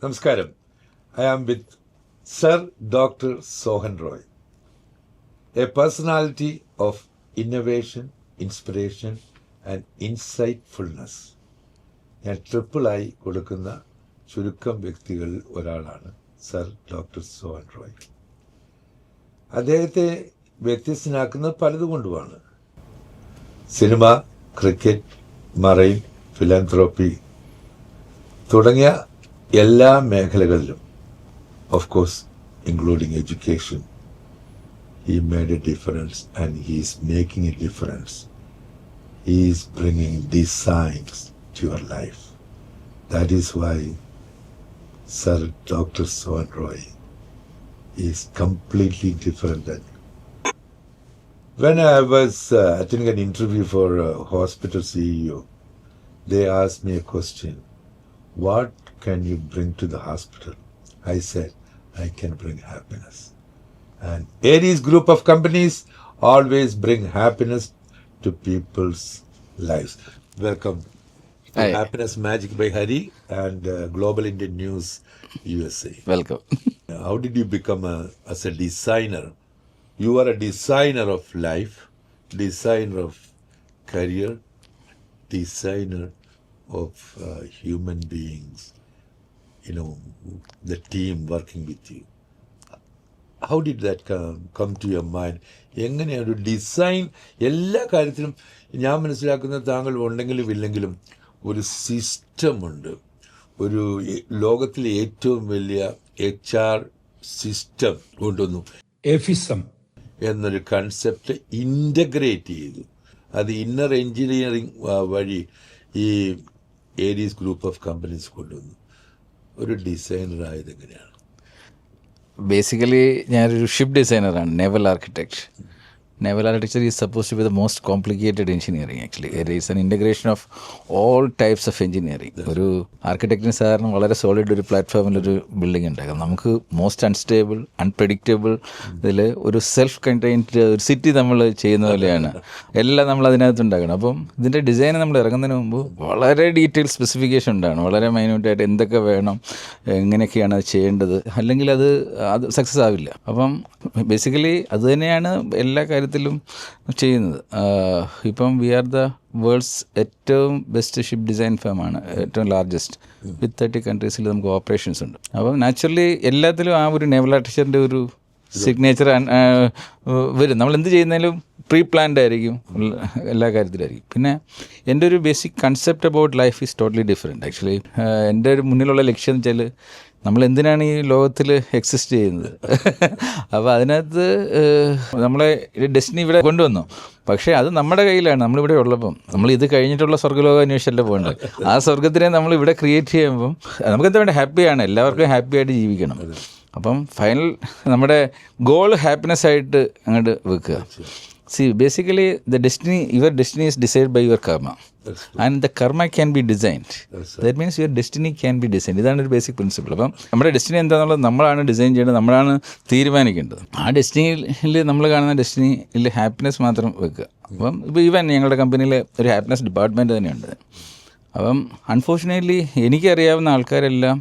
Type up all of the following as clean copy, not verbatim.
Namaskaram. I am with Sir Dr. Sohan Roy, a personality of innovation, inspiration and insightfulness. ഞാൻ ട്രിപ്പിളായി കൊടുക്കുന്ന ചുരുക്കം വ്യക്തികളിൽ ഒരാളാണ് സർ ഡോക്ടർ സോഹൻ റോയ്. അദ്ദേഹത്തെ വ്യത്യസ്തനാക്കുന്നത് പലതുകൊണ്ടുമാണ്. സിനിമ, ക്രിക്കറ്റ്, മറൈൻ, ഫിലാന്ത്രോപ്പി തുടങ്ങിയ എല്ലാ മേഖലകളിലും, of course including education, he made a difference and he is making a difference. He is bringing designs to your life. That is why Sir Dr. Sohan Roy is completely different than you. When I was attending an interview for a hospital CEO, they asked me a question. What can you bring to the hospital? I said, I can bring happiness. And Aries group of companies always bring happiness to people's lives. Welcome to Hi. Happiness Magic by Hari and Global Indian News USA. Welcome. How did you become as a designer? You are a designer of life, designer of career, designer of human beings, the team working with you. How did that come to your mind? എങ്ങനെയാണ് ഒരു design? എല്ലാ കാര്യത്തിലും ഞാൻ മനസ്സിലാക്കുന്ന താങ്കൾ ഉണ്ടെങ്കിലും ഇല്ലെങ്കിലും ഒരു സിസ്റ്റമുണ്ട്. ഒരു ലോകത്തിലെ ഏറ്റവും വലിയ HR സിസ്റ്റം കൊണ്ടുവന്നു. എഫിസം എന്നൊരു കൺസെപ്റ്റ് ഇൻ്റഗ്രേറ്റ് ചെയ്തു. അത് ഇന്നർ എൻജിനീയറിംഗ് വഴി ഈ ഏരീസ് ഗ്രൂപ്പ് ഓഫ് കമ്പനീസ് കൊണ്ടുവന്നു. ഒരു ഡിസൈനർ ആയത് എങ്ങനെയാണ്? ബേസിക്കലി ഞാനൊരു ഷിപ്പ് ഡിസൈനറാണ്, naval architect. Naval architecture is suppose to be the most complicated engineering. Actually it is an integration of all types of engineering. ഒരു ആർക്കിടെക്റ്റിന് സാധാരണ വളരെ സോളിഡ് ഒരു പ്ലാറ്റ്ഫോമിലൊരു ബിൽഡിംഗ് ഉണ്ടാക്കാം. നമുക്ക് മോസ്റ്റ് അൺസ്റ്റേബിൾ, അൺപ്രഡിക്റ്റബിൾ, ഇതിൽ ഒരു സെൽഫ് കണ്ടെയ്ൻഡ് ഒരു സിറ്റി നമ്മൾ ചെയ്യുന്ന പോലെയാണ് എല്ലാം നമ്മൾ അതിനകത്ത് ഉണ്ടാക്കണം. അപ്പം ഇതിൻ്റെ ഡിസൈൻ നമ്മൾ ഇറങ്ങുന്നതിന് മുമ്പ് വളരെ ഡീറ്റെയിൽ സ്പെസിഫിക്കേഷൻ ഉണ്ടാകണം. വളരെ മൈന്യൂട്ടായിട്ട് എന്തൊക്കെ വേണം, എങ്ങനെയൊക്കെയാണ് അത് ചെയ്യേണ്ടത്, അല്ലെങ്കിൽ അത് സക്സസ് ആവില്ല. അപ്പം ബേസിക്കലി അത് തന്നെയാണ് എല്ലാ കാര്യത്തിലും ചെയ്യുന്നത്. ഇപ്പം വി ആർ ദ വേൾഡ്സ് ഏറ്റവും ബെസ്റ്റ് ഷിപ്പ് ഡിസൈൻ ഫേമാണ്, ഏറ്റവും ലാർജസ്റ്റ്. വിത്ത് 30 കൺട്രീസിൽ നമുക്ക് ഓപ്പറേഷൻസ് ഉണ്ട്. അപ്പം നാച്ചുറലി എല്ലാത്തിലും ആ ഒരു നേവൽ ആർക്കിടെക്ചറിൻ്റെ ഒരു സിഗ്നേച്ചർ വരും. നമ്മൾ എന്ത് ചെയ്യുന്നതിലും പ്രീ പ്ലാൻഡ് ആയിരിക്കും, എല്ലാ കാര്യത്തിലായിരിക്കും. പിന്നെ എൻ്റെ ഒരു basic concept about life is totally different. Actually എൻ്റെ ഒരു മുന്നിലുള്ള ലക്ഷ്യം എന്ന് വെച്ചാൽ നമ്മൾ എന്തിനാണ് ഈ ലോകത്തിൽ എക്സിസ്റ്റ് ചെയ്യുന്നത്. അപ്പോൾ അതിനകത്ത് നമ്മളെ ഡെസ്റ്റിനി ഇവിടെ കൊണ്ടുവന്നു. പക്ഷേ അത് നമ്മുടെ കയ്യിലാണ്. നമ്മളിവിടെ ഉള്ളപ്പം നമ്മൾ ഇത് കഴിഞ്ഞിട്ടുള്ള സ്വർഗ്ഗലോക അന്വേഷണമല്ലേ പോകേണ്ടത്. ആ സ്വർഗ്ഗത്തിനെ നമ്മൾ ഇവിടെ ക്രിയേറ്റ് ചെയ്യുമ്പം നമുക്കെന്താ വേണ്ട, ഹാപ്പിയാണ്. എല്ലാവർക്കും ഹാപ്പി ആയിട്ട് ജീവിക്കണം. അപ്പം ഫൈനൽ നമ്മുടെ ഗോൾ ഹാപ്പിനെസ് ആയിട്ട് അങ്ങോട്ട് വെക്കുക. See basically your destiny is decide by your karma and the karma can be designed. That means your destiny can be designed. ഇതാണ് ഒരു ബേസിക് പ്രിൻസിപ്പിൾ. അപ്പം നമ്മുടെ ഡെസ്റ്റിനി എന്താണെന്നുള്ളത് നമ്മളാണ് ഡിസൈൻ ചെയ്യേണ്ടത്, നമ്മളാണ് തീരുമാനിക്കേണ്ടത്. ആ ഡെസ്റ്റിനിയിൽ നമ്മൾ കാണുന്ന ഡെസ്റ്റിനിയിൽ ഹാപ്പിനെസ് മാത്രം വെക്കുക. അപ്പം ഇപ്പോൾ ഈവൻ ഞങ്ങളുടെ കമ്പനിയിൽ ഒരു ഹാപ്പിനെസ് ഡിപ്പാർട്ട്മെൻറ്റ് തന്നെയുണ്ട്. അപ്പം അൺഫോർച്ചുനേറ്റ്ലി എനിക്കറിയാവുന്ന ആൾക്കാരെല്ലാം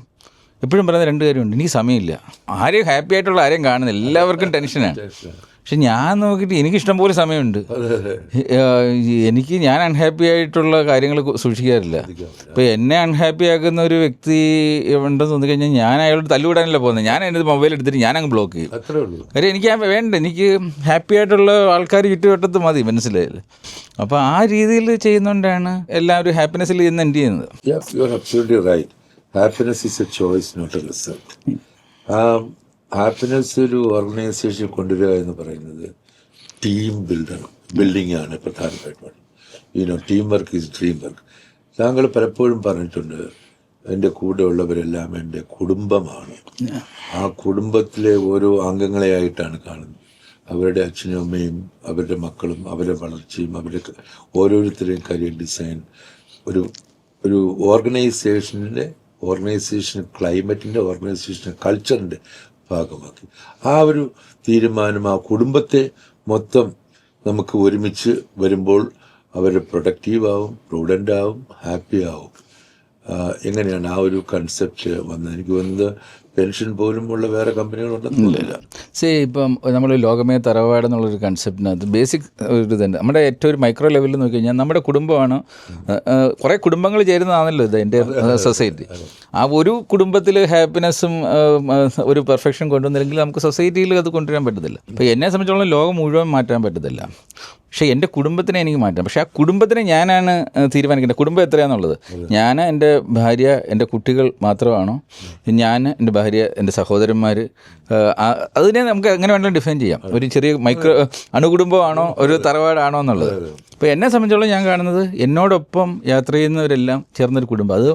എപ്പോഴും പറയുന്ന രണ്ട് കാര്യമുണ്ട്: എനിക്ക് സമയമില്ല. ആരെയും ഹാപ്പി ആയിട്ടുള്ള ആരെയും കാണുന്നില്ല, എല്ലാവർക്കും ടെൻഷനാണ്. പക്ഷെ ഞാൻ നോക്കിയിട്ട് എനിക്കിഷ്ടം പോലെ സമയമുണ്ട്. ഞാൻ അൺഹാപ്പി ആയിട്ടുള്ള കാര്യങ്ങൾ സൂക്ഷിക്കാറില്ല. ഇപ്പോൾ എന്നെ അൺഹാപ്പി ആക്കുന്ന ഒരു വ്യക്തി ഉണ്ടെന്ന് തോന്നിക്കഴിഞ്ഞാൽ ഞാൻ അയാളോട് തല്ലുകൂടാനല്ല പോകുന്നത്. ഞാൻ എൻ്റെ മൊബൈൽ എടുത്തിട്ട് ഞാനങ്ങ് ബ്ലോക്ക് ചെയ്യും. കാര്യം എനിക്ക് വേണ്ട, എനിക്ക് ഹാപ്പി ആയിട്ടുള്ള ആൾക്കാർ ചുറ്റുവട്ടത്ത് മതി, മനസ്സിലായില്ലേ? അപ്പോൾ ആ രീതിയിൽ ചെയ്യുന്നതുകൊണ്ടാണ് എല്ലാവരും ഹാപ്പിനെസ്സിൽ ഇന്ന് എൻഡ് ചെയ്യുന്നത്. Happiness is a choice, not a result. Happiness ഒരു ഓർഗനൈസേഷൻ കൊണ്ടുവരിക എന്ന് പറയുന്നത് ടീം ബിൽഡിംഗ് ആണ് പ്രധാനമായിട്ടും. Team work is dream work. താങ്കൾ പലപ്പോഴും പറഞ്ഞിട്ടുണ്ട്, എൻ്റെ കൂടെ ഉള്ളവരെല്ലാം എൻ്റെ കുടുംബമാണ്. ആ കുടുംബത്തിലെ ഓരോ അംഗങ്ങളെയായിട്ടാണ് കാണുന്നത്. അവരുടെ അച്ഛനും അമ്മയും അവരുടെ മക്കളും അവരുടെ വളർച്ചയും അവരുടെ ഓരോരുത്തരുടെയും കരിയർ ഡിസൈൻ ഒരു ഓർഗനൈസേഷൻ ക്ലൈമറ്റിൻ്റെ, ഓർഗനൈസേഷൻ കൾച്ചറിൻ്റെ ഭാഗമാക്കി ആ ഒരു തീരുമാനം ആ കുടുംബത്തെ മൊത്തം നമുക്ക് ഒരുമിച്ച് വരുമ്പോൾ അവർ പ്രൊഡക്റ്റീവാവും, പ്രൂഡൻ്റ് ആവും, ഹാപ്പി ആവും. എങ്ങനെയാണ് ആ ഒരു കൺസെപ്റ്റ് വന്നത്? എനിക്ക് തോന്നുന്നത് പെൻഷൻ പോലും ഉള്ള വേറെ കമ്പനികളുണ്ടെന്നില്ല. ഇപ്പം നമ്മൾ ലോകമേ തറവാട് എന്നുള്ളൊരു കൺസെപ്റ്റിനകത്ത് ബേസിക് ഒരു ഇതുണ്ട്. നമ്മുടെ ഏറ്റവും ഒരു മൈക്രോ ലെവലിൽ നോക്കി കഴിഞ്ഞാൽ നമ്മുടെ കുടുംബമാണ്, കുറേ കുടുംബങ്ങൾ ചേരുന്നതാണല്ലോ ഇത് എൻ്റെ സൊസൈറ്റി. ആ ഒരു കുടുംബത്തിൽ ഹാപ്പിനെസ്സും ഒരു പെർഫെക്ഷൻ കൊണ്ടുവന്നില്ലെങ്കിൽ നമുക്ക് സൊസൈറ്റിയിൽ അത് കൊണ്ടുവരാൻ പറ്റത്തില്ല. ഇപ്പോൾ എന്നെ സംബന്ധിച്ചോളം ലോകം മുഴുവൻ മാറ്റാൻ പറ്റത്തില്ല, പക്ഷേ എൻ്റെ കുടുംബത്തിനെ എനിക്ക് മാറ്റാം. പക്ഷേ ആ കുടുംബത്തിനെ ഞാനാണ് തീരുമാനിക്കേണ്ടത്. കുടുംബം എത്രയാണെന്നുള്ളത് ഞാൻ, എൻ്റെ ഭാര്യ, എൻ്റെ കുട്ടികൾ മാത്രമാണോ, ഞാൻ, എൻ്റെ ഭാര്യ, എൻ്റെ സഹോദരന്മാർ, അതിനെ നമുക്ക് എങ്ങനെ വേണമെങ്കിലും ഡിഫൈൻ ചെയ്യാം. ഒരു ചെറിയ അണുകുടുംബമാണോ ഒരു തറവാടാണോ എന്നുള്ളത്. ഇപ്പോൾ എന്നെ സംബന്ധിച്ചോളം ഞാൻ കാണുന്നത് എന്നോടൊപ്പം യാത്ര ചെയ്യുന്നവരെല്ലാം ചേർന്നൊരു കുടുംബം. അത്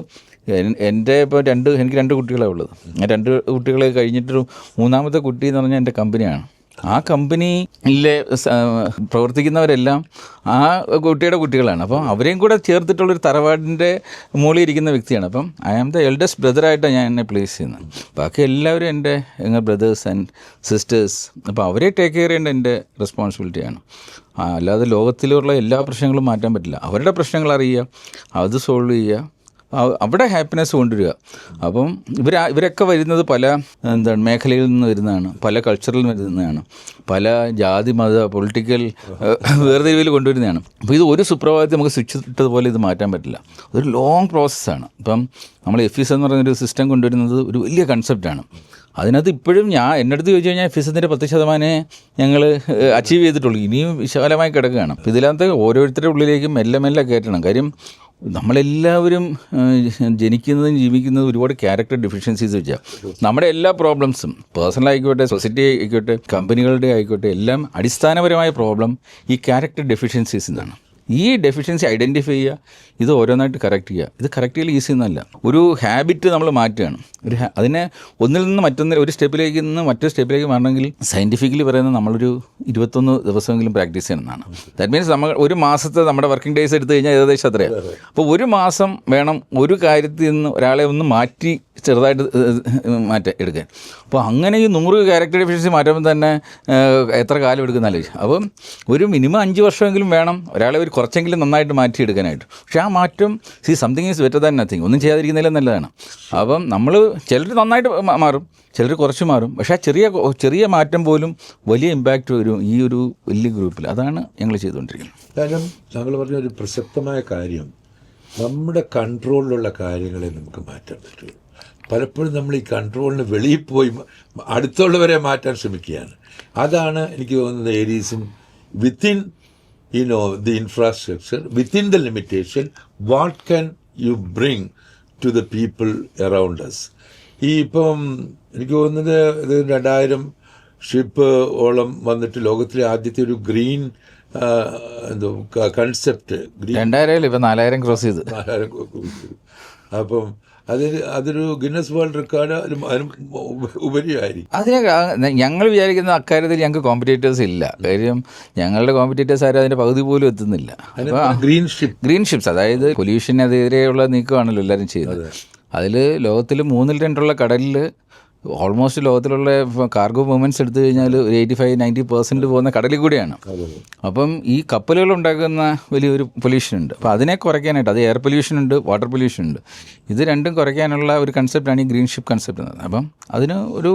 എൻ്റെ ഇപ്പോൾ എനിക്ക് 2 കുട്ടികളാണ് ഉള്ളത്. 2 കുട്ടികളെ കഴിഞ്ഞിട്ടൊരു 3ാമത്തെ കുട്ടി എന്ന് പറഞ്ഞാൽ എൻ്റെ കമ്പനിയാണ്. ആ കമ്പനിയിലെ പ്രവർത്തിക്കുന്നവരെല്ലാം ആ കുട്ടിയുടെ കുട്ടികളാണ്. അപ്പം അവരെയും കൂടെ ചേർത്തിട്ടുള്ളൊരു തറവാടിൻ്റെ മുകളിൽ ഇരിക്കുന്ന വ്യക്തിയാണ്. അപ്പം ഐ ആം ദ എൽഡസ്റ്റ് ബ്രദറായിട്ടാണ് ഞാൻ എന്നെ പ്ലേസ് ചെയ്യുന്നത്. ബാക്കി എല്ലാവരും എൻ്റെ ബ്രദേഴ്സ് ആൻഡ് സിസ്റ്റേഴ്സ്. അപ്പോൾ അവരെ ടേക്ക് കെയർ ചെയ്യേണ്ട എൻ്റെ റെസ്പോൺസിബിലിറ്റിയാണ്. അല്ലാതെ ലോകത്തിലുള്ള എല്ലാ പ്രശ്നങ്ങളും മാറ്റാൻ പറ്റില്ല. അവരുടെ പ്രശ്നങ്ങൾ അറിയുക, അത് സോൾവ് ചെയ്യുക, അവിടെ ഹാപ്പിനെസ് കൊണ്ടുവരിക. അപ്പം ഇവരൊക്കെ വരുന്നത് പല മേഖലയിൽ നിന്ന് വരുന്നതാണ്, പല കൾച്ചറിൽ വരുന്നതാണ്, പല ജാതി മത പൊളിറ്റിക്കൽ വേർതിരിവിൽ കൊണ്ടുവരുന്നതാണ്. അപ്പോൾ ഇത് ഒരു സുപ്രഭാതത്തിൽ നമുക്ക് സ്വിച്ച് ഇട്ടതുപോലെ ഇത് മാറ്റാൻ പറ്റില്ല. അതൊരു ലോങ് പ്രോസസ്സാണ്. ഇപ്പം നമ്മൾ FIS എന്ന് പറയുന്നൊരു സിസ്റ്റം കൊണ്ടുവരുന്നത് ഒരു വലിയ കൺസെപ്റ്റാണ്. അതിനകത്ത് ഇപ്പോഴും എൻ്റെ അടുത്ത് ചോദിച്ചു കഴിഞ്ഞാൽ FISന്റെ 10% ഞങ്ങൾ അച്ചീവ് ചെയ്തിട്ടുള്ളൂ. ഇനിയും വിശാലമായി കിടക്കുകയാണ്. അപ്പോൾ ഇതിനകത്ത് ഓരോരുത്തരുടെ ഉള്ളിലേക്കും മെല്ലെ കയറ്റണം. കാര്യം നമ്മളെല്ലാവരും ജനിക്കുന്നതും ജീവിക്കുന്നതും ഒരുപാട് ക്യാരക്ടർ ഡെഫിഷ്യൻസീസ് വെച്ചാൽ നമ്മുടെ എല്ലാ പ്രോബ്ലംസും പേഴ്സണൽ ആയിക്കോട്ടെ, സൊസൈറ്റി ആയിക്കോട്ടെ, കമ്പനികളുടെ ആയിക്കോട്ടെ, എല്ലാം അടിസ്ഥാനപരമായ പ്രോബ്ലം ഈ ക്യാരക്ടർ ഡെഫിഷ്യൻസീസ് എന്നാണ്. ഈ ഡെഫിഷ്യൻസി ഐഡൻറ്റിഫൈ ചെയ്യുക, ഇത് ഓരോന്നായിട്ട് കറക്റ്റ് ചെയ്യുക. ഇത് കറക്റ്റ് ചെയ്യൽ ഈസി എന്നല്ല, ഒരു ഹാബിറ്റ് നമ്മൾ മാറ്റുകയാണ്. അതിനെ ഒന്നിൽ നിന്ന് ഒരു സ്റ്റെപ്പിലേക്ക് നിന്ന് മറ്റൊരു സ്റ്റെപ്പിലേക്ക് മാറണമെങ്കിൽ സയൻറ്റിഫിക്കലി പറയുന്നത് നമ്മളൊരു 21 ദിവസമെങ്കിലും പ്രാക്ടീസ് ചെയ്യണമെന്നാണ്. ദാറ്റ് മീൻസ് നമ്മൾ ഒരു മാസത്തെ നമ്മുടെ വർക്കിംഗ് ഡേയ്സ് എടുത്തു കഴിഞ്ഞാൽ ഏകദേശം അത്രയാണ്. അപ്പോൾ ഒരു മാസം വേണം ഒരു കാര്യത്തിൽ നിന്ന് ഒരാളെ ഒന്ന് മാറ്റി ചെറുതായിട്ട് എടുക്കാൻ. അപ്പോൾ അങ്ങനെ ഈ 100 ക്യാരക്ടർ ഡെഫിഷ്യൻസി മാറ്റുമ്പോൾ തന്നെ എത്ര കാലം എടുക്കുന്നല്ലേ. അപ്പം ഒരു മിനിമം 5 വർഷമെങ്കിലും വേണം ഒരാളെ കുറച്ചെങ്കിലും നന്നായിട്ട് മാറ്റിയെടുക്കാനായിട്ട്. പക്ഷേ ആ മാറ്റം something is better than nothing. ഒന്നും ചെയ്യാതിരിക്കുന്നതിലും നല്ലതാണ്. അപ്പം നമ്മൾ ചിലർ നന്നായിട്ട് മാറും, ചിലർ കുറച്ച് മാറും. പക്ഷേ ആ ചെറിയ മാറ്റം പോലും വലിയ ഇമ്പാക്റ്റ് വരും ഈ ഒരു വലിയ ഗ്രൂപ്പിൽ. അതാണ് ഞങ്ങൾ ചെയ്തുകൊണ്ടിരിക്കുന്നത്. കാരണം താങ്കൾ പറഞ്ഞ ഒരു പ്രസക്തമായ കാര്യം, നമ്മുടെ കൺട്രോളിലുള്ള കാര്യങ്ങളെ നമുക്ക് മാറ്റാൻ പറ്റുള്ളൂ. പലപ്പോഴും നമ്മൾ ഈ കൺട്രോളിന് വെളിയിൽ പോയി അടുത്തുള്ളവരെ മാറ്റാൻ ശ്രമിക്കുകയാണ്. അതാണ് എനിക്ക് തോന്നുന്നത് ഏരീസും within the infrastructure, within the limitation, what can you bring to the people around us? ഇപ്പം എനിക്ക് തോന്നുന്നത് ഇത് 2000 ഷിപ്പ് ഓളം വന്നിട്ട് ലോകത്തിലെ ആദ്യത്തെ ഒരു ഗ്രീൻ കൺസെപ്റ്റ് 2000 ഇപ്പം 4000 ക്രോസ് ചെയ്ത്. അപ്പം അതൊരു ഗിന്നസ് വേൾഡ് റെക്കോർഡ് അതിന് ഉപരിയായിരിക്കും. അതിനെ ഞങ്ങൾ വിചാരിക്കുന്ന അക്കാര്യത്തിൽ ഞങ്ങൾക്ക് കോമ്പറ്റേറ്റേഴ്സ് ഇല്ല. കാര്യം ഞങ്ങളുടെ കോമ്പറ്റേറ്റേഴ്സ് ആരും അതിൻ്റെ പകുതി പോലും എത്തുന്നില്ല. ഗ്രീൻ ഷിപ്സ്, അതായത് പൊല്യൂഷനെതിരെയുള്ള നീക്കമാണല്ലോ എല്ലാവരും ചെയ്യുന്നത്. അതിൽ ലോകത്തിൽ 2/3 കടലിൽ ഓൾമോസ്റ്റ് ലോകത്തിലുള്ള കാർഗോ മൂവ്മെൻറ്റ്സ് എടുത്തു കഴിഞ്ഞാൽ ഒരു 85-90% പോകുന്ന കടലിൽ കൂടിയാണ്. അപ്പം ഈ കപ്പലുകൾ ഉണ്ടാക്കുന്ന വലിയൊരു പൊല്യൂഷൻ ഉണ്ട്. അപ്പോൾ അതിനെ കുറയ്ക്കാനായിട്ട്, അത് എയർ പൊല്യൂഷൻ ഉണ്ട്, വാട്ടർ പൊല്യൂഷൻ ഉണ്ട്, ഇത് രണ്ടും കുറയ്ക്കാനുള്ള ഒരു കൺസെപ്റ്റാണ് ഈ ഗ്രീൻ ഷിപ്പ് കൺസെപ്റ്റ് എന്നത്. അപ്പം അതിന് ഒരു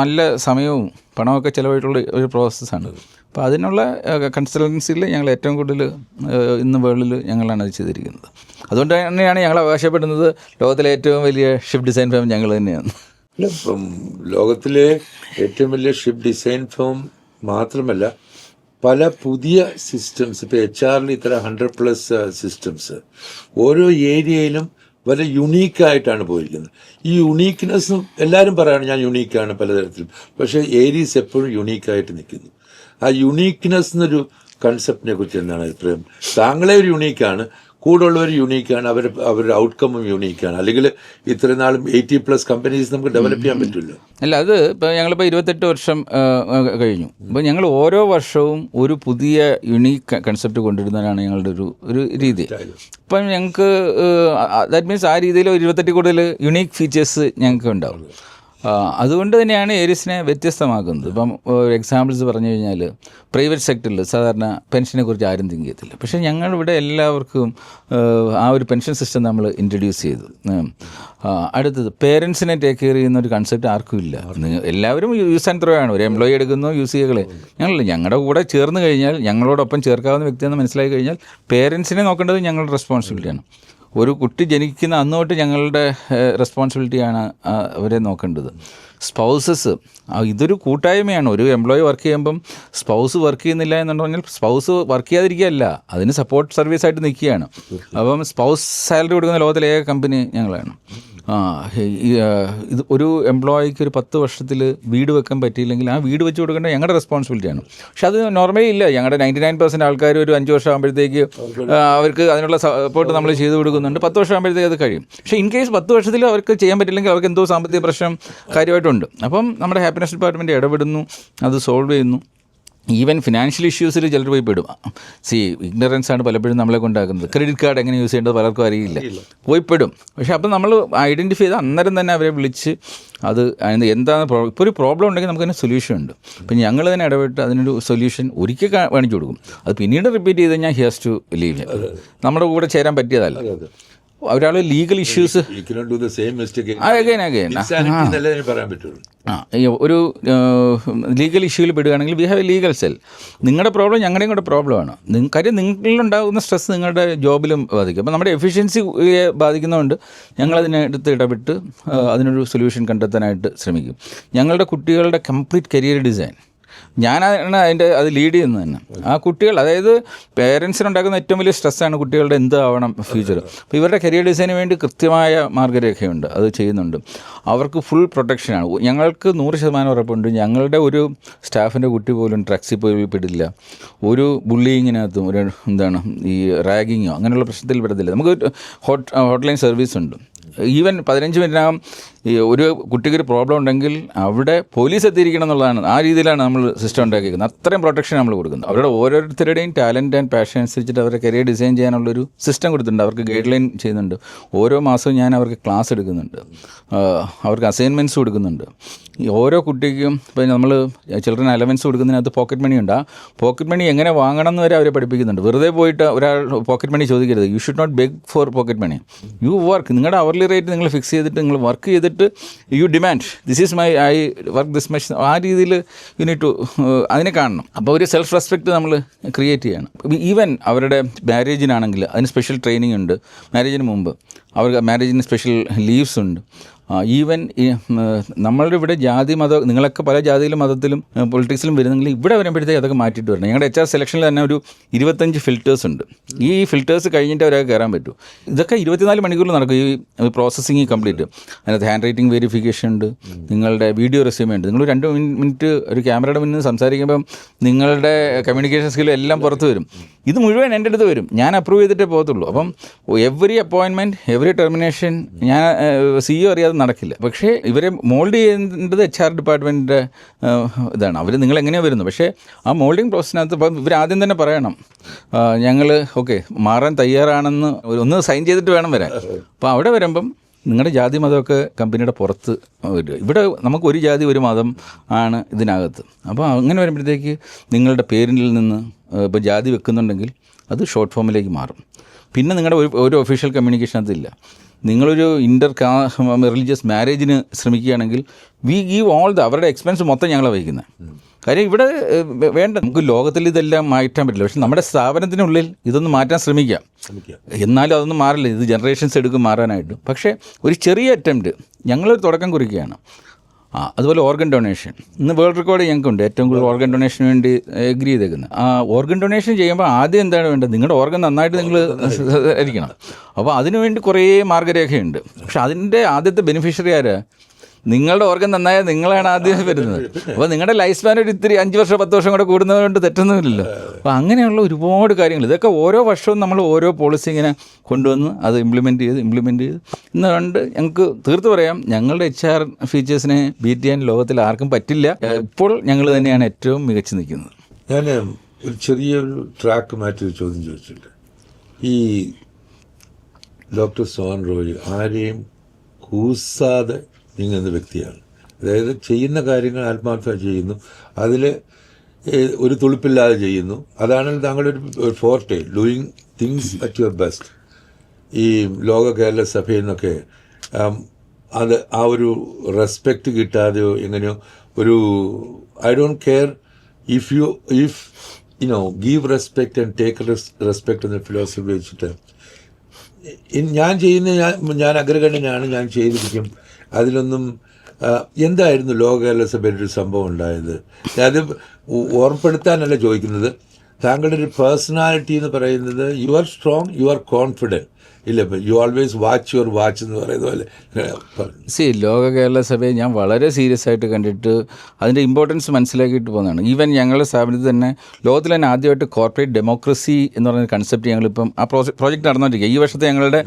നല്ല സമയവും പണമൊക്കെ ചിലവായിട്ടുള്ള ഒരു പ്രോസസ്സാണ്. അപ്പോൾ അതിനുള്ള കൺസൾട്ടൻസിയിൽ ഞങ്ങൾ ഏറ്റവും കൂടുതൽ ഇന്ന് വേൾഡിൽ ഞങ്ങളാണ് അത് ചെയ്തിരിക്കുന്നത്. അതുകൊണ്ട് തന്നെയാണ് ഞങ്ങൾ അവകാശപ്പെടുന്നത് ലോകത്തിലെ ഏറ്റവും വലിയ ഷിപ്പ് ഡിസൈൻ ഫേം ഞങ്ങൾ തന്നെയാണ്. ലോകത്തിലെ ഏറ്റവും വലിയ ഷിപ്പ് ഡിസൈൻ ഫേം മാത്രമല്ല, പല പുതിയ സിസ്റ്റംസ്, ഇപ്പോൾ HR ഇത്ര 100+ സിസ്റ്റംസ് ഓരോ ഏരിയയിലും വളരെ യുണീക്കായിട്ടാണ് പോയിരിക്കുന്നത്. ഈ യുണീക്ക്നെസ്സും എല്ലാവരും പറയുകയാണ് ഞാൻ യുണീക്കാണ് പലതരത്തിലും, പക്ഷേ ഏരീസ് എപ്പോഴും യുണീക്കായിട്ട് നിൽക്കുന്നു. ആ യുണീക്ക്നെസ് എന്നൊരു കൺസെപ്റ്റിനെ കുറിച്ച് എന്താണ് അഭിപ്രായം? താങ്കളെ ഒരു യുണീക്കാണ്, കൂടുള്ളവർ യുണീക്കാണ്, അവരുടെ ഔട്ട്കമ്മും യുണീക്കാണ്. അല്ലെങ്കിൽ ഇത്രയും നാളും 80+ കമ്പനീസ് നമുക്ക് ഡെവലപ്പ് ചെയ്യാൻ പറ്റില്ല. അല്ല, അത് ഇപ്പോൾ ഞങ്ങളിപ്പോൾ 28 വർഷം കഴിഞ്ഞു. അപ്പോൾ ഞങ്ങൾ ഓരോ വർഷവും ഒരു പുതിയ യുണീക്ക് കൺസെപ്റ്റ് കൊണ്ടുവരുന്നതാണ് ഞങ്ങളുടെ ഒരു രീതി. ഇപ്പം ഞങ്ങൾക്ക് ദാറ്റ് മീൻസ് ആ രീതിയിൽ 28 കൂടുതൽ യുണീക്ക് ഫീച്ചേഴ്സ് ഞങ്ങൾക്ക് ഉണ്ടാവും. അതുകൊണ്ട് തന്നെയാണ് ഏരീസിനെ വ്യത്യസ്തമാക്കുന്നത്. ഇപ്പം എക്സാമ്പിൾസ് പറഞ്ഞു കഴിഞ്ഞാൽ പ്രൈവറ്റ് സെക്ടറിൽ സാധാരണ പെൻഷനെ കുറിച്ച് ആരും തിങ്ക് ചെയ്യത്തില്ല. പക്ഷേ ഞങ്ങളിവിടെ എല്ലാവർക്കും ആ ഒരു പെൻഷൻ സിസ്റ്റം നമ്മൾ ഇൻട്രൊഡ്യൂസ് ചെയ്തു. അടുത്തത് പേരൻസിനെ ടേക്ക് കെയർ ചെയ്യുന്ന ഒരു കൺസെപ്റ്റ് ആർക്കും ഇല്ല. എല്ലാവരും യൂസ് ആൻഡ് ത്രോ ആണ്. ഒരു എംപ്ലോയി എടുക്കുന്നു, യൂസ് ചെയ്യുകളെ. ഞങ്ങളുടെ കൂടെ ചേർന്ന് കഴിഞ്ഞാൽ, ഞങ്ങളോടൊപ്പം ചേർക്കാവുന്ന വ്യക്തിയെന്ന് മനസ്സിലാക്കി കഴിഞ്ഞാൽ പേരൻസിനെ നോക്കേണ്ടത് ഞങ്ങളുടെ റെസ്പോൺസിബിലിറ്റിയാണ്. ഒരു കുട്ടി ജനിക്കുന്ന അന്ന് തൊട്ട് ഞങ്ങളുടെ റെസ്പോൺസിബിലിറ്റിയാണ് അവരെ നോക്കേണ്ടത്. സ്പൗസസ്, ഇതൊരു കൂട്ടായ്മയാണ്. ഒരു എംപ്ലോയി വർക്ക് ചെയ്യുമ്പം സ്പൗസ് വർക്ക് ചെയ്യുന്നില്ല എന്നു പറഞ്ഞാൽ സ്പൗസ് വർക്ക് ചെയ്യാതിരിക്കുകയല്ല, അതിന് സപ്പോർട്ട് സർവീസായിട്ട് നിൽക്കുകയാണ്. അപ്പം സ്പൗസ് സാലറി കൊടുക്കുന്ന ലോകത്തിലെ ഏക കമ്പനി ഞങ്ങളാണ്. ഇത് ഒരു എംപ്ലോയിക്ക് ഒരു 10 വർഷത്തിൽ വീട് വെക്കാൻ പറ്റിയില്ലെങ്കിൽ ആ വീട് വെച്ച് കൊടുക്കേണ്ട ഞങ്ങളുടെ റെസ്പോൺസിബിലിറ്റിയാണ്. പക്ഷെ അത് നോർമലി ഇല്ല. ഞങ്ങളുടെ 99% ആൾക്കാർ ഒരു 5 വർഷം ആകുമ്പോഴത്തേക്ക് അവർക്ക് അതിനുള്ള സപ്പോർട്ട് നമ്മൾ ചെയ്ത് കൊടുക്കുന്നുണ്ട്. 10 വർഷം ആകുമ്പോഴത്തേക്ക് അത് കഴിയും. പക്ഷേ ഇൻ കേസ് 10 വർഷത്തിൽ അവർക്ക് ചെയ്യാൻ പറ്റില്ലെങ്കിൽ അവർക്ക് എന്തോ സാമ്പത്തിക പ്രശ്നം കാര്യമായിട്ടുണ്ട്. അപ്പം നമ്മുടെ ഹാപ്പിനെസ് ഡിപ്പാർട്ട്മെൻറ്റ് ഇടപെടുന്നു, അത് സോൾവ് ചെയ്യുന്നു. ഈവൻ ഫിനാൻഷ്യൽ ഇഷ്യൂസിൽ ചിലർ പോയി പെടും. ഇഗ്നറൻസ് ആണ് പലപ്പോഴും നമ്മളെ കൊണ്ടാക്കുന്നത്. ക്രെഡിറ്റ് കാർഡ് എങ്ങനെ യൂസ് ചെയ്യേണ്ടത് പലർക്കും അറിയില്ല, പോയി പെടും. പക്ഷേ അപ്പം നമ്മൾ ഐഡൻറ്റിഫൈ ചെയ്ത് അന്നേരം തന്നെ അവരെ വിളിച്ച് അത് എന്താണ് ഇപ്പോൾ ഒരു പ്രോബ്ലം ഉണ്ടെങ്കിൽ നമുക്കതിന് സൊല്യൂഷൻ ഉണ്ട്. അപ്പം ഞങ്ങൾ തന്നെ ഇടപെട്ട് അതിനൊരു സൊല്യൂഷൻ ഒരിക്കൽ കാണിച്ചു കൊടുക്കും. അത് പിന്നീട് റിപ്പീറ്റ് ചെയ്ത് കഴിഞ്ഞാൽ ഹിയർസ് ടു ലീവ്. നമ്മുടെ കൂടെ ചേരാൻ പറ്റിയതല്ല. ഒരാൾ ലീഗൽ ഇഷ്യൂസ് ഒരു ലീഗൽ ഇഷ്യൂവിൽ പെടുകയാണെങ്കിൽ we have a legal cell. നിങ്ങളുടെ പ്രോബ്ലം ഞങ്ങളുടെയും കൂടെ പ്രോബ്ലമാണ്. കാര്യം നിങ്ങളിലുണ്ടാകുന്ന സ്ട്രെസ് നിങ്ങളുടെ ജോബിലും ബാധിക്കും. അപ്പോൾ നമ്മുടെ എഫിഷ്യൻസിയെ ബാധിക്കുന്നതുകൊണ്ട് ഞങ്ങളതിനടുത്ത് ഇടപെട്ട് അതിനൊരു സൊല്യൂഷൻ കണ്ടെത്താനായിട്ട് ശ്രമിക്കും. ഞങ്ങളുടെ കുട്ടികളുടെ കംപ്ലീറ്റ് കരിയർ ഡിസൈൻ ഞാനാണ് അത് ലീഡ് ചെയ്യുന്നത് തന്നെ. ആ കുട്ടികൾ, അതായത് പേരൻസിനുണ്ടാക്കുന്ന ഏറ്റവും വലിയ സ്ട്രെസ്സാണ് കുട്ടികളുടെ എന്താവണം ഫ്യൂച്ചർ. അപ്പോൾ ഇവരുടെ കരിയർ ഡിസൈന് വേണ്ടി കൃത്യമായ മാർഗ്ഗരേഖയുണ്ട്, അത് ചെയ്യുന്നുണ്ട്. അവർക്ക് ഫുൾ പ്രൊട്ടക്ഷനാണ്. ഞങ്ങൾക്ക് 100% ഉറപ്പുണ്ട് ഞങ്ങളുടെ ഒരു സ്റ്റാഫിൻ്റെ കുട്ടി പോലും ഡ്രഗ്സിൽ പോയി പെടില്ല, ഒരു ബുള്ളിങ്ങിനകത്തും ഒരു ഈ റാഗിങ്ങോ അങ്ങനെയുള്ള പ്രശ്നത്തിൽ പെടത്തില്ല. നമുക്ക് ഹോട്ട്ലൈൻ സർവീസ് ഉണ്ട്. ഈവൻ 15 മിനിറ്റിനകം ഒരു കുട്ടിക്കൊരു പ്രോബ്ലം ഉണ്ടെങ്കിൽ അവിടെ പോലീസ് എത്തിയിരിക്കണം എന്നുള്ളതാണ്. ആ രീതിയിലാണ് നമ്മൾ സിസ്റ്റം ഉണ്ടാക്കിയിരിക്കുന്നത്. അത്രയും പ്രൊട്ടക്ഷൻ നമ്മൾ കൊടുക്കുന്നത്. അവരുടെ ഓരോരുത്തരുടെയും ടാലൻറ്റ് ആൻഡ് പാഷൻ അനുസരിച്ചിട്ട് അവരുടെ കരിയർ ഡിസൈൻ ചെയ്യാനുള്ളൊരു സിസ്റ്റം കൊടുത്തിട്ടുണ്ട്. അവർക്ക് ഗൈഡ് ലൈൻ ചെയ്യുന്നുണ്ട്. ഓരോ മാസവും ഞാൻ അവർക്ക് ക്ലാസ് എടുക്കുന്നുണ്ട്, അവർക്ക് അസൈൻമെൻറ്റ്സ് കൊടുക്കുന്നുണ്ട്. ഈ ഓരോ കുട്ടിക്കും ഇപ്പോൾ നമ്മൾ ചിൽഡ്രൻ അലവൻസ് കൊടുക്കുന്നതിനകത്ത് പോക്കറ്റ് മണി ഉണ്ട്. ആ പോക്കറ്റ് മണി എങ്ങനെ വാങ്ങണം എന്ന് വരെ അവരെ പഠിപ്പിക്കുന്നുണ്ട്. വെറുതെ പോയിട്ട് ഒരാൾ പോക്കറ്റ് മണി ചോദിക്കരുത്. You should not beg for pocket money. You work, നിങ്ങളുടെ അവർലി റേറ്റ് നിങ്ങൾ ഫിക്സ് ചെയ്തിട്ട് നിങ്ങൾ വർക്ക് ചെയ്തിട്ട് you demand this is my I work this much. ആ രീതിയിൽ യു നീഡ് ടു അതിനെ കാണണം. അപ്പോൾ ഒരു സെൽഫ് റെസ്പെക്റ്റ് നമ്മൾ ക്രിയേറ്റ് ചെയ്യണം. ഈവൻ അവരുടെ മാരേജിനാണെങ്കിൽ അതിന് സ്പെഷ്യൽ ട്രെയിനിങ് ഉണ്ട്. മാരേജിന് മുമ്പ് അവർക്ക് മാരേജിന് സ്പെഷ്യൽ ലീവ്സ് ഉണ്ട്. ഈവൻ നമ്മളുടെ ഇവിടെ ജാതി മതം, നിങ്ങളൊക്കെ പല ജാതിയിലും മതത്തിലും പൊളിറ്റിക്സിലും വരുന്നെങ്കിൽ ഇവിടെ വരുമ്പോഴത്തേക്ക് അതൊക്കെ മാറ്റിയിട്ട് വരണം. ഞങ്ങളുടെ HR സെലക്ഷനിൽ തന്നെ ഒരു 25 ഫിൽറ്റേഴ്സ് ഉണ്ട്. ഈ ഫിൽറ്റേഴ്സ് കഴിഞ്ഞിട്ട് അവരൊക്കെ കയറാൻ പറ്റൂ. ഇതൊക്കെ 24 മണിക്കൂറിൽ നടക്കും ഈ പ്രോസസ്സിങ് കംപ്ലീറ്റ്. അതിനകത്ത് ഹാൻഡ് റൈറ്റിംഗ് വെരിഫിക്കേഷൻ ഉണ്ട്, നിങ്ങളുടെ വീഡിയോ റെസ്യൂമേ ഉണ്ട്. നിങ്ങൾ 2 മിനിറ്റ് ഒരു ക്യാമറയുടെ മുന്നിൽ സംസാരിക്കുമ്പം നിങ്ങളുടെ കമ്മ്യൂണിക്കേഷൻ സ്കിൽ എല്ലാം പുറത്ത് വരും. ഇത് മുഴുവൻ എൻ്റെ അടുത്ത് വരും, ഞാൻ അപ്രൂവ് ചെയ്തിട്ടേ പോകത്തുള്ളൂ. അപ്പം എവറി അപ്പോയിൻമെൻറ്റ്, എവറി ടെർമിനേഷൻ ഞാൻ CEO അറിയാതെ നടക്കില്ല. പക്ഷേ ഇവരെ മോൾഡ് ചെയ്യേണ്ടത് HR ഡിപ്പാർട്ട്മെൻറ്റിൻ്റെ ഇതാണ്. അവർ നിങ്ങൾ എങ്ങനെയാണ് വരുന്നത്, പക്ഷേ ആ മോൾഡിങ് പ്രോസസ്സിനകത്ത് ഇപ്പം ഇവർ ആദ്യം തന്നെ പറയണം ഞങ്ങൾ ഓക്കെ മാറാൻ തയ്യാറാണെന്ന് ഒന്ന് സൈൻ ചെയ്തിട്ട് വേണം വരാൻ. അപ്പോൾ അവിടെ വരുമ്പം നിങ്ങളുടെ ജാതി മതമൊക്കെ കമ്പനിയുടെ പുറത്ത് വരിക. ഇവിടെ നമുക്ക് ഒരു ജാതി ഒരു മതം ആണ് ഇതിനകത്ത്. അപ്പോൾ അങ്ങനെ വരുമ്പോഴത്തേക്ക് നിങ്ങളുടെ പേരിൽ നിന്ന് ഇപ്പോൾ ജാതി വെക്കുന്നുണ്ടെങ്കിൽ അത് ഷോർട്ട് ഫോമിലേക്ക് മാറും. പിന്നെ നിങ്ങളുടെ ഒരു ഒഫീഷ്യൽ കമ്മ്യൂണിക്കേഷൻ അതില്ല. നിങ്ങളൊരു റിലീജിയസ് മാരേജിന് ശ്രമിക്കുകയാണെങ്കിൽ വി ഗീവ് ഓൾ അവരുടെ എക്സ്പെൻസ് മൊത്തം ഞങ്ങളാണ് വഹിക്കുന്നത്. കാര്യം ഇവിടെ വേണ്ട, നമുക്ക് ലോകത്തിൽ ഇതെല്ലാം മാറ്റാൻ പറ്റില്ല. പക്ഷെ നമ്മുടെ സ്ഥാപനത്തിനുള്ളിൽ ഇതൊന്ന് മാറ്റാൻ ശ്രമിക്കാം. എന്നാലും അതൊന്നും മാറില്ല, ഇത് ജനറേഷൻസ് എടുക്കും മാറാനായിട്ട്. പക്ഷേ ഒരു ചെറിയ അറ്റംപ്റ്റ് ഞങ്ങളൊരു തുടക്കം കുറിക്കുകയാണ്. അതുപോലെ ഓർഗൻ ഡൊണേഷൻ, ഇന്ന് വേൾഡ് റെക്കോർഡ് ഞങ്ങൾക്കുണ്ട് ഏറ്റവും കൂടുതൽ ഓർഗൻ ഡൊണേഷന് വേണ്ടി എഗ്രി ചെയ്തേക്കുന്നത്. ഓർഗൻ ഡൊണേഷൻ ചെയ്യുമ്പോൾ ആദ്യം എന്താണ് വേണ്ടത്, നിങ്ങളുടെ ഓർഗൻ നന്നായിട്ട് നിങ്ങൾ ആയിരിക്കണം. അപ്പോൾ അതിനുവേണ്ടി കുറേ മാർഗ്ഗരേഖയുണ്ട്. പക്ഷെ അതിൻ്റെ ആദ്യത്തെ ബെനിഫിഷ്യറി ആരാ? നിങ്ങളുടെ ഓർഗൻ നന്നായാൽ നിങ്ങളാണ് ആദ്യം വരുന്നത്. അപ്പോൾ നിങ്ങളുടെ ലൈഫ് സ്പാൻ ഒരു ഇത്തിരി 5 വർഷം 10 വർഷം കൂടെ കൂടുന്നതുകൊണ്ട് തെറ്റൊന്നുമില്ലല്ലോ. അപ്പോൾ അങ്ങനെയുള്ള ഒരുപാട് കാര്യങ്ങൾ, ഇതൊക്കെ ഓരോ വർഷവും നമ്മൾ ഓരോ പോളിസി ഇങ്ങനെ കൊണ്ടുവന്ന് അത് ഇംപ്ലിമെൻറ്റ് ചെയ്ത് എന്നുകൊണ്ട് ഞങ്ങൾക്ക് തീർത്ത് പറയാം, ഞങ്ങളുടെ HR ഫീച്ചേഴ്സിനെ ബീറ്റ് ചെയ്യാൻ ലോകത്തിൽ ആർക്കും പറ്റില്ല. ഇപ്പോൾ ഞങ്ങൾ തന്നെയാണ് ഏറ്റവും മികച്ചു നിൽക്കുന്നത്. ഞാൻ ഒരു ചെറിയൊരു ട്രാക്ക് മാറ്റി ചോദ്യം ചോദിച്ചിട്ടുണ്ട്. ഈ ഡോക്ടർ സോഹൻ റോയ് ആരെയും കൂസാതെ നീങ്ങുന്ന വ്യക്തിയാണ്. അതായത് ചെയ്യുന്ന കാര്യങ്ങൾ ആത്മാർത്ഥമായി ചെയ്യുന്നു, അതിൽ ഒരു തുളിപ്പില്ലാതെ ചെയ്യുന്നു. അതാണ് താങ്കളുടെ ഒരു forte, doing things at your best. ഈ ലോക കേരള സഭയിൽ നിന്നൊക്കെ അത് ആ ഒരു റെസ്പെക്റ്റ് കിട്ടാതെയോ എങ്ങനെയോ ഒരു I don't care if you know give respect and take respect എന്ന ഫിലോസഫി വെച്ചിട്ട് ഞാൻ ചെയ്യുന്ന ഞാൻ അഗ്രഗണ്യനാണ്, ഞാൻ ചെയ്തിരിക്കും. അതിലൊന്നും എന്തായിരുന്നു ലോക കേരള സഭയിൽ ഒരു സംഭവം ഉണ്ടായത്? അത് ഓർമ്മപ്പെടുത്താനല്ല ചോദിക്കുന്നത്. താങ്കളുടെ ഒരു പേഴ്സണാലിറ്റി എന്ന് പറയുന്നത് you are strong, you are confident. ഇല്ല, you always watch your watch എന്ന് പറയുന്ന പോലെ. ലോക കേരള സഭയെ ഞാൻ വളരെ സീരിയസ് ആയിട്ട് കണ്ടിട്ട് അതിൻ്റെ ഇമ്പോർട്ടൻസ് മനസ്സിലാക്കിയിട്ട് പോകുന്നതാണ്. ഈവൻ ഞങ്ങളുടെ സ്ഥാപനത്തിൽ തന്നെ ലോകത്തിൽ തന്നെ ആദ്യമായിട്ട് കോർപ്പറേറ്റ് ഡെമോക്രസി എന്ന് പറയുന്ന കൺസെപ്റ്റ് ഞങ്ങളിപ്പം ആ പ്രോജക്റ്റ് നടന്നുകൊണ്ടിരിക്കുക. ഈ വർഷത്തെ ഞങ്ങളുടെ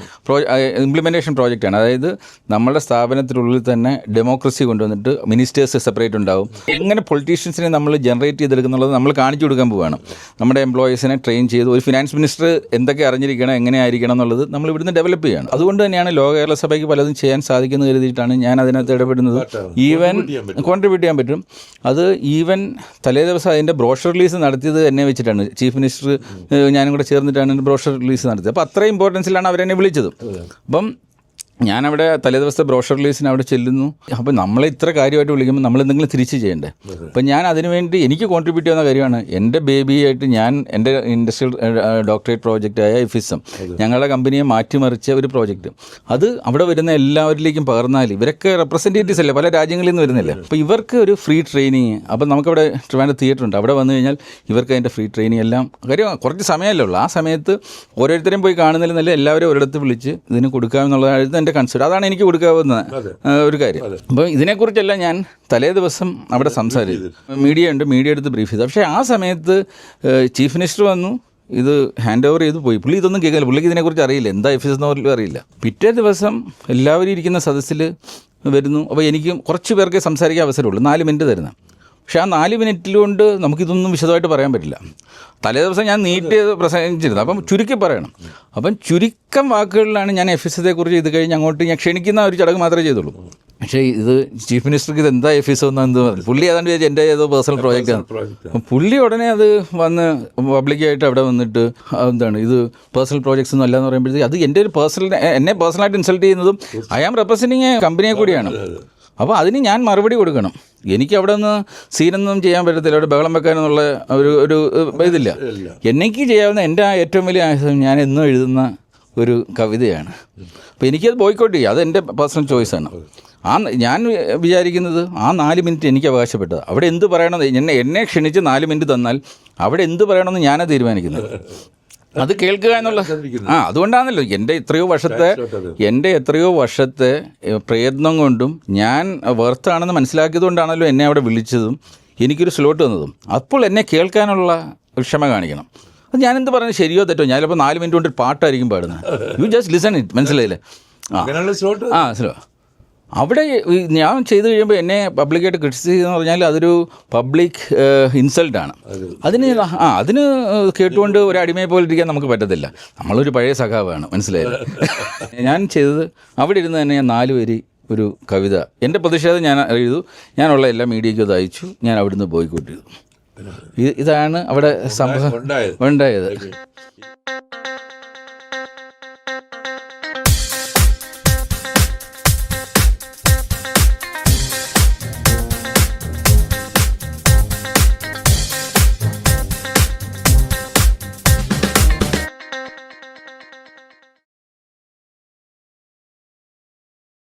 ഇംപ്ലിമെൻറ്റേഷൻ പ്രോജക്റ്റാണ്. അതായത് നമ്മുടെ സ്ഥാപനത്തിനുള്ളിൽ തന്നെ ഡെമോക്രസി കൊണ്ടുവന്നിട്ട് മിനിസ്റ്റേഴ്സ് സെപ്പറേറ്റ് ഉണ്ടാവും. എങ്ങനെ പൊളിറ്റീഷ്യൻസിനെ നമ്മൾ ജനറേറ്റ് ചെയ്തെടുക്കുന്നുള്ളത് നമ്മൾ കാണിച്ചു കൊടുക്കാൻ പോവുകയാണ്. നമ്മുടെ എംപ്ലോയീസിനെ ട്രെയിൻ ചെയ്ത് ഒരു ഫിനാൻസ് മിനിസ്റ്റർ എന്തൊക്കെ അറിഞ്ഞിരിക്കണം, എങ്ങനെ ആയിരിക്കണം എന്നുള്ളത് നമ്മൾ ഇവിടുന്ന് ഡെവലപ്പ് ചെയ്യണം. അതുകൊണ്ട് തന്നെയാണ് ലോക കേരള സഭയ്ക്ക് പലതും ചെയ്യാൻ സാധിക്കുന്നത് കരുതിയിട്ടാണ് ഞാൻ അതിനകത്ത് ഇടപെടുന്നത്. ഈവൻ കോൺട്രിബ്യൂട്ട് ചെയ്യാൻ പറ്റും. അത് ഈവൻ തലേ ദിവസം അതിൻ്റെ ബ്രോഷർ റിലീസ് നടത്തിയത് എന്നെ വെച്ചിട്ടാണ്. ചീഫ് മിനിസ്റ്റർ ഞാനും കൂടെ ചേർന്നിട്ടാണ് ബ്രോഷർ റിലീസ് നടത്തിയത്. അപ്പോൾ അത്രയും ഇമ്പോർട്ടൻസിലാണ് അവരെന്നെ വിളിച്ചത്. അപ്പം ഞാനവിടെ തലേ ദിവസത്തെ ബ്രോഷർ റിലീസിന് അവിടെ ചെല്ലുന്നു. അപ്പോൾ നമ്മളെ ഇത്ര കാര്യമായിട്ട് വിളിക്കുമ്പോൾ നമ്മൾ എന്തെങ്കിലും തിരിച്ച് ചെയ്യണ്ടേ. അപ്പം ഞാൻ അതിനുവേണ്ടി എനിക്ക് കോൺട്രിബ്യൂട്ട് ചെയ്യുന്ന കാര്യമാണ് എൻ്റെ ബേബിയായിട്ട് ഞാൻ എൻ്റെ ഇൻഡസ്ട്രിയൽ ഡോക്ടറേറ്റ് പ്രോജക്റ്റായ എഫിസം ഞങ്ങളുടെ കമ്പനിയെ മാറ്റിമറിച്ച ഒരു പ്രോജക്റ്റ്. അത് അവിടെ വരുന്ന എല്ലാവരിലേക്കും പകർന്നാൽ ഇവരൊക്കെ റെപ്രസെൻറ്റേറ്റീവ്സ് അല്ലേ, പല രാജ്യങ്ങളിൽ നിന്ന് വരുന്നില്ല. അപ്പോൾ ഇവർക്ക് ഒരു ഫ്രീ ട്രെയിനിങ്. അപ്പം നമുക്കവിടെ ട്രിവാൻഡ്രം തിയേറ്റർ ഉണ്ട്, അവിടെ വന്നു കഴിഞ്ഞാൽ ഇവർക്ക് അതിൻ്റെ ഫ്രീ ട്രെയിനിങ് എല്ലാം കാര്യം കുറച്ച് സമയമല്ലേ ഉള്ളൂ. ആ സമയത്ത് ഓരോരുത്തരെയും പോയി കാണുന്നതിൽ നല്ല എല്ലാവരും ഒരിടത്ത് വിളിച്ച് ഇതിന് കൊടുക്കാമെന്നുള്ളതായിരുന്നു എൻ്റെ കൺസെപ്റ്റ്. അതാണ് എനിക്ക് കൊടുക്കാവുന്ന ഒരു കാര്യം. അപ്പോൾ ഇതിനെക്കുറിച്ചെല്ലാം ഞാൻ തലേ ദിവസം അവിടെ സംസാരിച്ചു. മീഡിയ ഉണ്ട്, മീഡിയ എടുത്ത് ബ്രീഫ് ചെയ്തു. പക്ഷേ ആ സമയത്ത് ചീഫ് മിനിസ്റ്റർ വന്നു, ഇത് ഹാൻഡ് ഓവർ ചെയ്ത് പോയി. പുള്ളി ഇതൊന്നും കേൾക്കില്ല, പുള്ളിക്ക് ഇതിനെക്കുറിച്ച് അറിയില്ല, എന്താ എഫീസ് എന്ന് പോലും അറിയില്ല. പിറ്റേ ദിവസം എല്ലാവരും ഇരിക്കുന്ന സദസ്സിൽ വരുന്നു. അപ്പോൾ എനിക്ക് കുറച്ച് പേർക്ക് സംസാരിക്കാൻ അവസരമുള്ളൂ, 4 മിനിറ്റ് തരുന്നത്. പക്ഷേ ആ 4 മിനിറ്റിലുകൊണ്ട് നമുക്കിതൊന്നും വിശദമായിട്ട് പറയാൻ പറ്റില്ല. തലേ ദിവസം ഞാൻ നീട്ടി പ്രസംഗിച്ചിരുന്നു. അപ്പം ചുരുക്കി പറയണം. അപ്പം ചുരുക്കം വാക്കുകളിലാണ് ഞാൻ എഫിസത്തെക്കുറിച്ച് ഇത് കഴിഞ്ഞ് അങ്ങോട്ട് ഞാൻ ക്ഷണിക്കുന്ന ഒരു ചടങ്ങ് മാത്രമേ ചെയ്തുള്ളൂ. പക്ഷേ ഇത് ചീഫ് മിനിസ്റ്റർക്ക് ഇത് എന്താ എഫീസോ എന്ന് എന്ത് പറഞ്ഞു. പുള്ളി ഏതാണ്ട് വിചാരിച്ചു എൻ്റെ ഏതോ പേഴ്സണൽ പ്രോജക്റ്റാണ്. അപ്പം പുള്ളി ഉടനെ അത് വന്ന് പബ്ലിക്കായിട്ട് അവിടെ വന്നിട്ട് എന്താണ് ഇത് പേഴ്സണൽ പ്രോജക്ട്സ് ഒന്നും അല്ല എന്ന് പറയുമ്പോഴത്തേക്ക് അത് എൻ്റെ ഒരു എന്നെ പേഴ്സണലായിട്ട് ഇൻസൾട്ട് ചെയ്യുന്നതും ഐ ആം റെപ്രസെൻറ്റിങ് കമ്പനിയെ കൂടിയാണ്. അപ്പോൾ അതിന് ഞാൻ മറുപടി കൊടുക്കണം. എനിക്ക് അവിടെ നിന്ന് സീനൊന്നും ചെയ്യാൻ പറ്റത്തില്ല, അവിടെ ബഹളം വെക്കാനെന്നുള്ള ഒരു ഇതില്ല. എനിക്ക് ചെയ്യാവുന്ന എൻ്റെ ഏറ്റവും വലിയ ആശയം ഞാൻ എന്നും എഴുതുന്ന ഒരു കവിതയാണ്. അപ്പോൾ എനിക്കത് ബോയ്ക്കോട്ട് ചെയ്യുക, അത് എൻ്റെ പേഴ്സണൽ ചോയ്സാണ്. ഞാൻ വിചാരിക്കുന്നത് ആ 4 മിനിറ്റ് എനിക്ക് അവകാശപ്പെട്ടത്. അവിടെ എന്ത് പറയണമെന്ന് എന്നെ ക്ഷണിച്ച് 4 മിനിറ്റ് തന്നാൽ അവിടെ എന്ത് പറയണമെന്ന് ഞാനാണ് തീരുമാനിക്കുന്നത്. അത് കേൾക്കുക എന്നുള്ള അതുകൊണ്ടാണല്ലോ എൻ്റെ എത്രയോ വർഷത്തെ പ്രയത്നം കൊണ്ടും ഞാൻ വെർത്താണെന്ന് മനസ്സിലാക്കിയത് കൊണ്ടാണല്ലോ എന്നെ അവിടെ വിളിച്ചതും എനിക്കൊരു സ്ലോട്ട് തന്നതും. അപ്പോൾ എന്നെ കേൾക്കാനുള്ള ക്ഷമ കാണിക്കണം. അത് ഞാനെന്ത് പറഞ്ഞു ശരിയോ തെറ്റോ, ഞാൻ ചിലപ്പോൾ 4 മിനിറ്റ് കൊണ്ട് ഒരു പാട്ടായിരിക്കും പാടുന്നത്. യു ജസ്റ്റ് ലിസൺ ഇറ്റ്, മനസ്സിലായില്ലേ? അങ്ങനെയുള്ള സ്ലോട്ട് സ്ലോ. അവിടെ ഞാൻ ചെയ്ത് കഴിയുമ്പോൾ എന്നെ പബ്ലിക്കായിട്ട് ക്രിറ്റിസൈസ് എന്ന് പറഞ്ഞാൽ അതൊരു പബ്ലിക് ഇൻസൾട്ടാണ്. അതിന് കേട്ടുകൊണ്ട് ഒരു അടിമയെ പോലെ ഇരിക്കാൻ നമുക്ക് പറ്റത്തില്ല. നമ്മളൊരു പഴയ സഖാവാണ്, മനസ്സിലായില്ല. ഞാൻ ചെയ്തത് അവിടെ ഇരുന്ന് തന്നെ ഞാൻ 4 വരി ഒരു കവിത, എൻ്റെ പ്രതിഷേധം ഞാൻ എഴുതു, ഞാനുള്ള എല്ലാ മീഡിയയ്ക്കും അത് അയച്ചു, ഞാൻ അവിടുന്ന് ബോയ്ക്കോട്ട് ചെയ്തു. ഇതാണ് അവിടെ സംഭവം ഉണ്ടായത്.